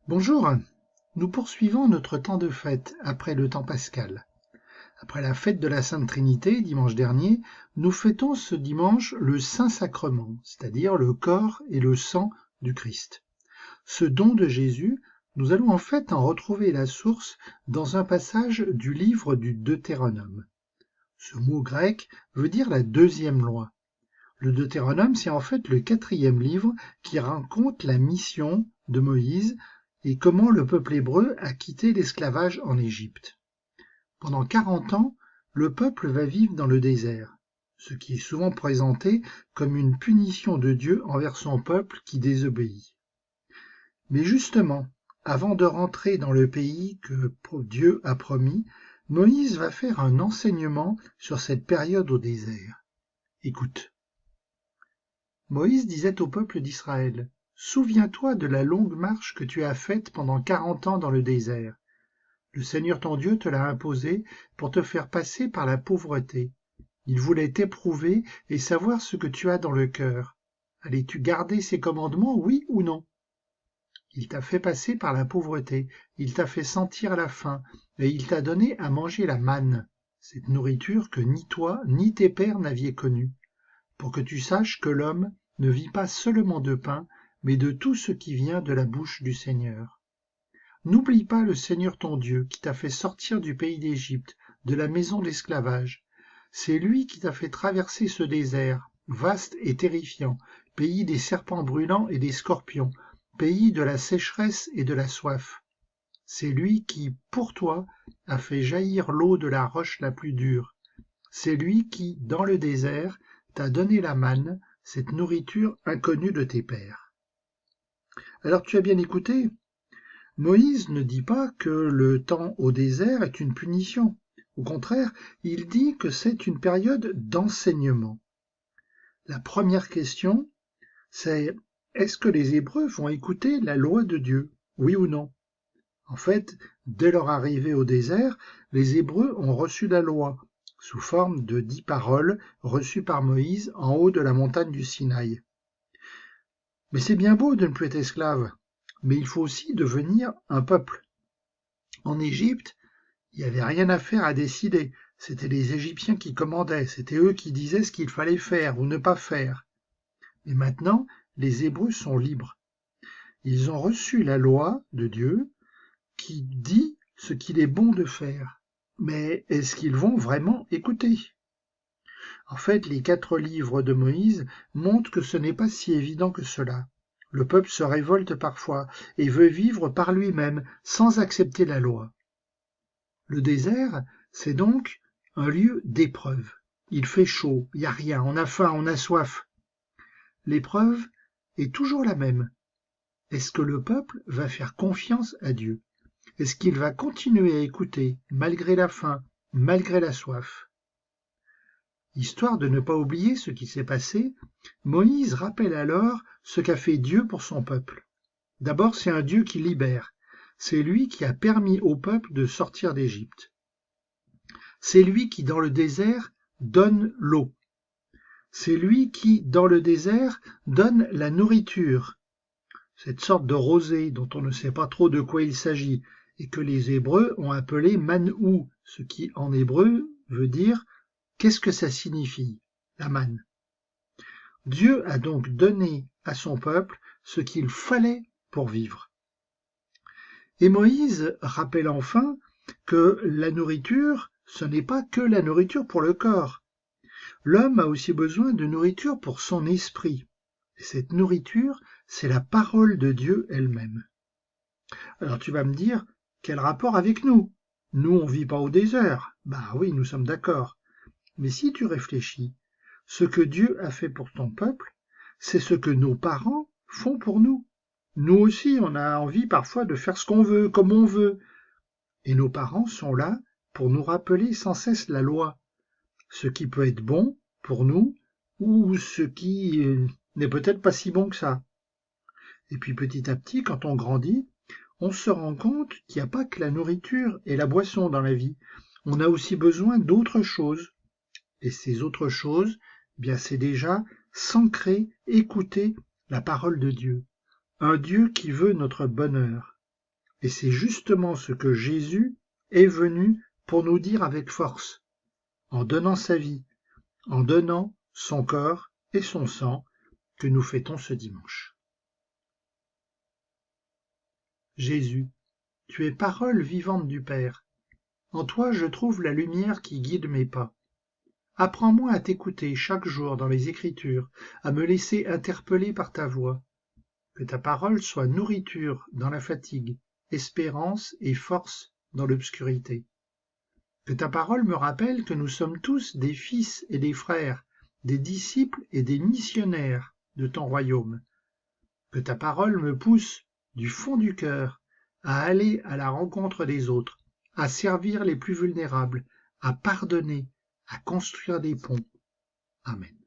Bonjour, nous poursuivons notre temps de fête après le temps pascal. Après la fête de la Sainte Trinité, dimanche dernier, nous fêtons ce dimanche le Saint-Sacrement, c'est-à-dire le corps et le sang du Christ. Ce don de Jésus, nous allons en fait en retrouver la source dans un passage du livre du Deutéronome. Ce mot grec veut dire la deuxième loi. Le Deutéronome, c'est en fait le quatrième livre qui raconte la mission de Moïse et comment le peuple hébreu a quitté l'esclavage en Égypte. Pendant 40 ans, le peuple va vivre dans le désert, ce qui est souvent présenté comme une punition de Dieu envers son peuple qui désobéit. Mais justement, avant de rentrer dans le pays que Dieu a promis, Moïse va faire un enseignement sur cette période au désert. Écoute. Moïse disait au peuple d'Israël: « Souviens-toi de la longue marche que tu as faite pendant 40 ans dans le désert. Le Seigneur ton Dieu te l'a imposée pour te faire passer par la pauvreté. Il voulait t'éprouver et savoir ce que tu as dans le cœur. Allais-tu garder ses commandements, oui ou non? Il t'a fait passer par la pauvreté, il t'a fait sentir la faim, et il t'a donné à manger la manne, cette nourriture que ni toi ni tes pères n'aviez connue, pour que tu saches que l'homme ne vit pas seulement de pain, mais de tout ce qui vient de la bouche du Seigneur. N'oublie pas le Seigneur ton Dieu qui t'a fait sortir du pays d'Égypte, de la maison d'esclavage. C'est lui qui t'a fait traverser ce désert, vaste et terrifiant, pays des serpents brûlants et des scorpions, pays de la sécheresse et de la soif. C'est lui qui, pour toi, a fait jaillir l'eau de la roche la plus dure. C'est lui qui, dans le désert, t'a donné la manne, cette nourriture inconnue de tes pères. Alors tu as bien écouté, Moïse ne dit pas que le temps au désert est une punition. Au contraire, il dit que c'est une période d'enseignement. La première question, c'est: est-ce que les Hébreux vont écouter la loi de Dieu, oui ou non? En fait, dès leur arrivée au désert, les Hébreux ont reçu la loi, sous forme de 10 paroles reçues par Moïse en haut de la montagne du Sinaï. Mais c'est bien beau de ne plus être esclave, mais il faut aussi devenir un peuple. En Égypte, il n'y avait rien à faire à décider, c'était les Égyptiens qui commandaient, c'était eux qui disaient ce qu'il fallait faire ou ne pas faire. Mais maintenant, les Hébreux sont libres. Ils ont reçu la loi de Dieu qui dit ce qu'il est bon de faire. Mais est-ce qu'ils vont vraiment écouter? En fait, les 4 livres de Moïse montrent que ce n'est pas si évident que cela. Le peuple se révolte parfois et veut vivre par lui-même sans accepter la loi. Le désert, c'est donc un lieu d'épreuve. Il fait chaud, il n'y a rien, on a faim, on a soif. L'épreuve est toujours la même. Est-ce que le peuple va faire confiance à Dieu? Est-ce qu'il va continuer à écouter, malgré la faim, malgré la soif? Histoire de ne pas oublier ce qui s'est passé, Moïse rappelle alors ce qu'a fait Dieu pour son peuple. D'abord, c'est un Dieu qui libère. C'est lui qui a permis au peuple de sortir d'Égypte. C'est lui qui, dans le désert, donne l'eau. C'est lui qui, dans le désert, donne la nourriture, cette sorte de rosée dont on ne sait pas trop de quoi il s'agit, et que les Hébreux ont appelé manou, ce qui, en hébreu, veut dire « qu'est-ce que ça signifie ?» La manne. Dieu a donc donné à son peuple ce qu'il fallait pour vivre. Et Moïse rappelle enfin que la nourriture, ce n'est pas que la nourriture pour le corps. L'homme a aussi besoin de nourriture pour son esprit. Et cette nourriture, c'est la parole de Dieu elle-même. Alors tu vas me dire, quel rapport avec nous? Nous, on vit pas au désert. Bah oui, nous sommes d'accord. Mais si tu réfléchis, ce que Dieu a fait pour ton peuple, c'est ce que nos parents font pour nous. Nous aussi, on a envie parfois de faire ce qu'on veut, comme on veut. Et nos parents sont là pour nous rappeler sans cesse la loi, ce qui peut être bon pour nous ou ce qui n'est peut-être pas si bon que ça. Et puis petit à petit, quand on grandit, on se rend compte qu'il n'y a pas que la nourriture et la boisson dans la vie. On a aussi besoin d'autres choses. Et ces autres choses, eh bien c'est déjà s'ancrer, écouter la parole de Dieu. Un Dieu qui veut notre bonheur. Et c'est justement ce que Jésus est venu pour nous dire avec force, en donnant sa vie, en donnant son corps et son sang que nous fêtons ce dimanche. Jésus, tu es parole vivante du Père. En toi je trouve la lumière qui guide mes pas. Apprends-moi à t'écouter chaque jour dans les Écritures, à me laisser interpeller par ta voix. Que ta parole soit nourriture dans la fatigue, espérance et force dans l'obscurité. Que ta parole me rappelle que nous sommes tous des fils et des frères, des disciples et des missionnaires de ton royaume. Que ta parole me pousse du fond du cœur à aller à la rencontre des autres, à servir les plus vulnérables, à pardonner, à construire des ponts. Amen.